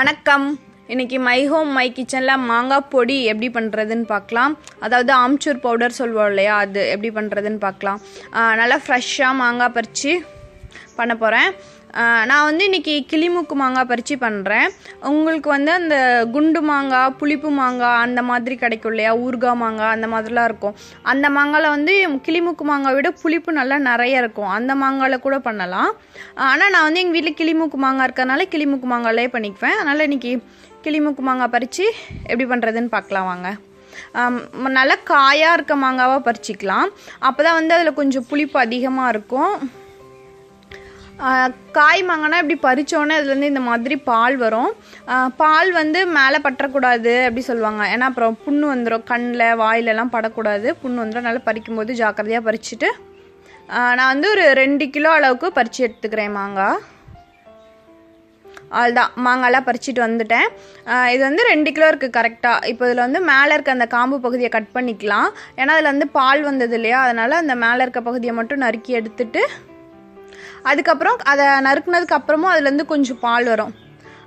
வணக்கம். இன்னைக்கு my home my கிச்சனில் மாங்காய் பொடி எப்படி பண்ணுறதுன்னு பார்க்கலாம். அதாவது ஆம்ச்சூர் பவுடர் சொல்லுவோம் இல்லையா, அது எப்படி பண்ணுறதுன்னு பார்க்கலாம். நல்லா ஃப்ரெஷ்ஷாக மாங்காய் பறித்து பண்ண போகிறேன். நான் வந்து இன்றைக்கி கிளிமூக்கு மாங்காய் பறித்து பண்ணுறேன். உங்களுக்கு வந்து அந்த குண்டு மாங்காய், புளிப்பு மாங்காய் அந்த மாதிரி கிடைக்கும் இல்லையா, ஊறுகாய் மாங்காய் அந்த மாதிரிலாம் இருக்கும். அந்த மாங்காயில் வந்து கிளிமூக்கு மாங்காய் விட புளிப்பு நல்லா நிறைய இருக்கும். அந்த மாங்காயில் கூட பண்ணலாம். ஆனால் நான் வந்து எங்கள் வீட்டில் கிளிமூக்கு மாங்காய் இருக்கிறதுனால கிளிமூக்கு மாங்காயிலே பண்ணிக்குவேன். அதனால் இன்றைக்கி கிளிமூக்கு மாங்காய் பறித்து எப்படி பண்ணுறதுன்னு பார்க்கலாம் வாங்க. நல்லா காயாக இருக்க மாங்காவாக பறிச்சிக்கலாம். அப்போ தான் வந்து அதில் கொஞ்சம் புளிப்பு அதிகமாக இருக்கும். காய் மாங்கன்னா இப்படி பறித்தோன்னே அதுலேருந்து இந்த மாதிரி பால் வரும். பால் வந்து மேலே பற்றக்கூடாது அப்படி சொல்லுவாங்க. ஏன்னா அப்புறம் புண்ணு வந்துடும், கண்ணில் வாயிலெல்லாம் படக்கூடாது, புண்ணு வந்துடும். நல்லா பறிக்கும்போது ஜாக்கிரதையாக பறிச்சுட்டு நான் வந்து ஒரு 2 கிலோ அளவுக்கு பறித்து எடுத்துக்கிறேன் மாங்காய். அதுதான் மாங்காய்லாம் பறிச்சுட்டு வந்துட்டேன். இது வந்து 2 கிலோ இருக்குது கரெக்டாக. இப்போ இதில் வந்து மேலே இருக்க அந்த காம்பு பகுதியை கட் பண்ணிக்கலாம். ஏன்னா அதில் வந்து பால் வந்தது இல்லையா, அதனால் அந்த மேலே இருக்க பகுதியை மட்டும் நறுக்கி எடுத்துட்டு அதுக்கப்புறம் அதை நறுக்குனதுக்கு அப்புறமும் அதுலேருந்து கொஞ்சம் பால் வரும்.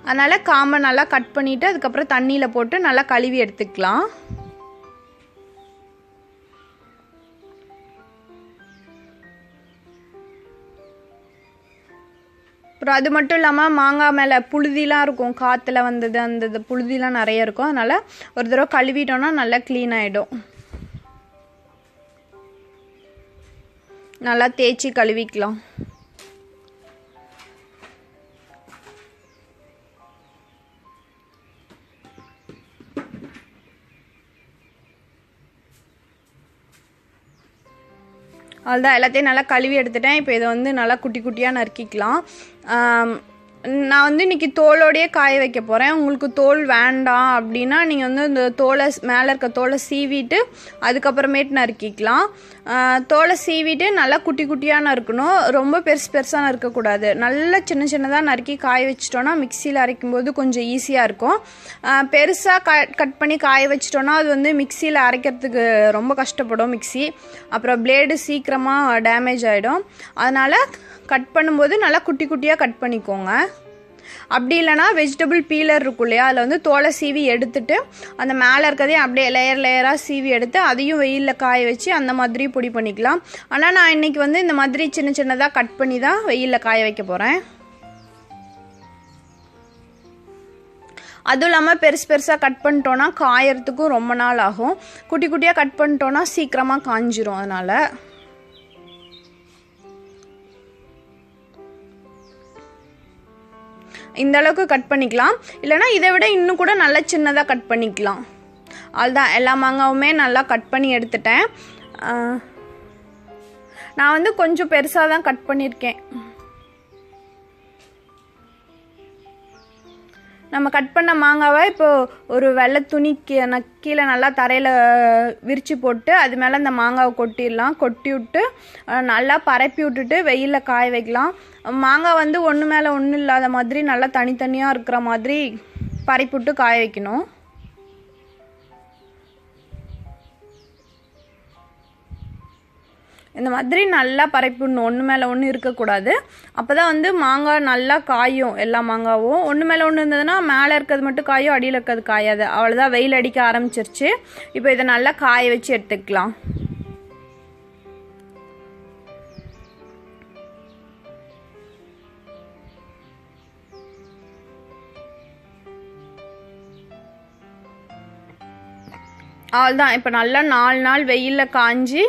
அதனால் காம்பை நல்லா கட் பண்ணிவிட்டு அதுக்கப்புறம் தண்ணியில் போட்டு நல்லா கழுவி எடுத்துக்கலாம். அப்புறம் அது மட்டும் இல்லாமல் மாங்காய் மேலே புழுதிலாம் இருக்கும், காற்றுல வந்தது அந்த புழுதிலாம் நிறைய இருக்கும். அதனால் ஒரு தடவை கழுவிட்டோன்னா நல்லா க்ளீன் ஆகிடும். நல்லா தேய்ச்சி கழுவிக்கலாம். அதுதான் எல்லாத்தையும் நல்லா கழுவி எடுத்துட்டேன். இப்போ இதை வந்து நல்லா குட்டி குட்டியாக நறுக்கிக்கலாம். நான் வந்து இன்றைக்கி தோலோடையே காய வைக்க போகிறேன். உங்களுக்கு தோல் வேண்டாம் அப்படின்னா நீங்கள் வந்து இந்த தோலை மேலே இருக்க தோலை சீவிட்டு அதுக்கப்புறமேட்டு நறுக்கிக்கலாம். தோலை சீவிட்டு நல்லா குட்டி குட்டியாக நறுக்கணும். ரொம்ப பெருசாக நறுக்கக்கூடாது. நல்லா சின்ன சின்னதாக நறுக்கி காய வச்சிட்டோன்னா மிக்சியில் அரைக்கும்போது கொஞ்சம் ஈஸியாக இருக்கும். பெருசாக கட் பண்ணி காய வச்சிட்டோன்னா அது வந்து மிக்சியில் அரைக்கிறதுக்கு ரொம்ப கஷ்டப்படும் மிக்சி. அப்புறம் பிளேடு சீக்கிரமாக டேமேஜ் ஆகிடும். அதனால் கட் பண்ணும்போது நல்லா குட்டி குட்டியாக கட் பண்ணிக்கோங்க. அப்படி இல்லைனா வெஜிடபிள் பீலர் இருக்கும் இல்லையா, அதில் வந்து தோலை சீவி எடுத்துட்டு அந்த மேலே இருக்கிறதையும் அப்படியே லேயராக சீவி எடுத்து அதையும் வெயிலில் காய வச்சு அந்த மாதிரி பொடி பண்ணிக்கலாம். ஆனால் நான் இன்றைக்கி வந்து இந்த மாதிரி சின்ன சின்னதாக கட் பண்ணி தான் வெயிலில் காய வைக்க போகிறேன். அதுவும் இல்லாமல் பெருசாக கட் பண்ணிட்டோன்னா காயறதுக்கும் ரொம்ப நாள் ஆகும். குட்டி குட்டியாக கட் பண்ணிட்டோன்னா சீக்கிரமாக காஞ்சிரும். அதனால் இந்த அளவுக்கு கட் பண்ணிக்கலாம். இல்லைனா இதை விட இன்னும் கூட நல்லா சின்னதாக கட் பண்ணிக்கலாம். அதுதான் எல்லா மாங்காவுமே நல்லா கட் பண்ணி எடுத்துட்டேன். நான் வந்து கொஞ்சம் பெருசாக தான் கட் பண்ணியிருக்கேன். நம்ம கட் பண்ண மாங்காவை இப்போது ஒரு வெள்ளை துணி கீழே நல்லா தரையில் விரித்து போட்டு அது மேலே அந்த மாங்காவை கொட்டிடலாம். கொட்டி விட்டு நல்லா பரப்பி விட்டுட்டு வெயிலில் காய வைக்கலாம். மாங்காய் வந்து ஒன்று மேலே ஒன்று இல்லாத மாதிரி நல்லா தனித்தனியாக இருக்கிற மாதிரி பரப்பி விட்டு காய வைக்கணும். இந்த மாதிரி நல்லா பரப்பிடணும். ஒன்று மேலே ஒன்று இருக்கக்கூடாது. அப்போ தான் வந்து மாங்காய் நல்லா காயும். எல்லா மாங்காவும் ஒன்று மேலே ஒன்று இருந்ததுன்னா மேலே இருக்கிறது மட்டும் காயும், அடியில் இருக்கிறது காயாது. அவ்வளோதான், வெயில் அடிக்க ஆரம்பிச்சிருச்சு. இப்போ இதை நல்லா காய வச்சு எடுத்துக்கலாம். அவ்வளோதான், இப்போ நல்லா 4 நாள் வெயிலில் காஞ்சி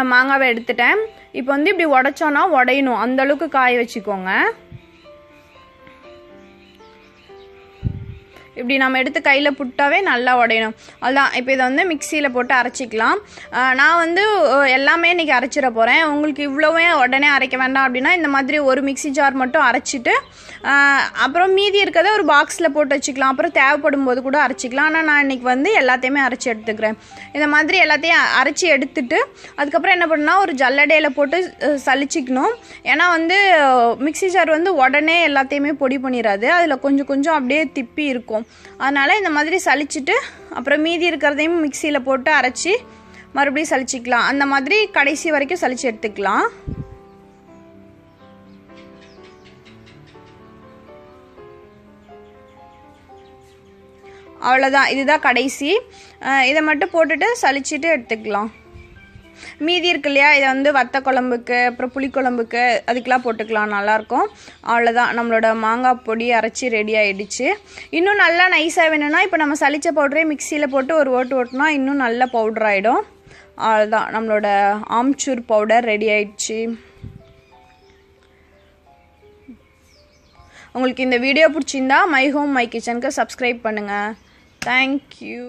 மாங்காவை எடுத்துட்டேன். இப்போ வந்து இப்படி உடைச்சோன்னா உடையணும், அந்தளவுக்கு காய வச்சுக்கோங்க. இப்படி நம்ம எடுத்து கையில் புட்டாவே நல்லா உடையணும். அதுதான், இப்போ இதை வந்து மிக்சியில் போட்டு அரைச்சிக்கலாம். நான் வந்து எல்லாமே இன்றைக்கி அரைச்சிட போகிறேன். உங்களுக்கு இவ்வளோவே உடனே அரைக்க வேண்டாம் அப்படின்னா இந்த மாதிரி ஒரு மிக்சி ஜார் மட்டும் அரைச்சிட்டு அப்புறம் மீதி இருக்கிறத ஒரு பாக்ஸில் போட்டு வச்சுக்கலாம். அப்புறம் தேவைப்படும் போது கூட அரைச்சிக்கலாம். ஆனால் நான் இன்றைக்கி வந்து எல்லாத்தையுமே அரைச்சி எடுத்துக்கிறேன். இந்த மாதிரி எல்லாத்தையும் அரைச்சி எடுத்துட்டு அதுக்கப்புறம் என்ன பண்ணால் ஒரு ஜல்லடையில் போட்டு சலிச்சிக்கணும். ஏன்னா வந்து மிக்சி ஜார் வந்து உடனே எல்லாத்தையுமே பொடி பண்ணிடாது. அதில் கொஞ்சம் கொஞ்சம் அப்படியே திப்பி இருக்கும். அதனால் இந்த மாதிரி சலிச்சிட்டு அப்புறம் மீதி இருக்கிறதையும் மிக்சியில் போட்டு அரைச்சி மறுபடியும் சலிச்சிக்கலாம். அந்த மாதிரி கடைசி வரைக்கும் சலிச்சு எடுத்துக்கலாம். அவ்வளோதான், இதுதான் கடைசி. இதை மட்டும் போட்டுட்டு சலிச்சிட்டு எடுத்துக்கலாம். மீதி இருக்கு இல்லையா, இதை வந்து வத்த குழம்புக்கு அப்புறம் புளிக்குழம்புக்கு அதுக்கெலாம் போட்டுக்கலாம், நல்லாயிருக்கும். அவ்வளோதான், நம்மளோட மாங்காய் பொடி அரைச்சி ரெடி ஆகிடுச்சு. இன்னும் நல்லா நைஸாக வேணும்னா இப்போ நம்ம சளிச்ச பவுடரே மிக்சியில் போட்டு ஒரு ஓட்டுனா இன்னும் நல்ல பவுடர் ஆகிடும். அவ்வளோதான், நம்மளோட ஆம்ச்சூர் பவுடர் ரெடி ஆயிடுச்சு. உங்களுக்கு இந்த வீடியோ பிடிச்சிருந்தா மை ஹோம் மை கிச்சனுக்கு சப்ஸ்கிரைப் பண்ணுங்கள். தேங்க்யூ.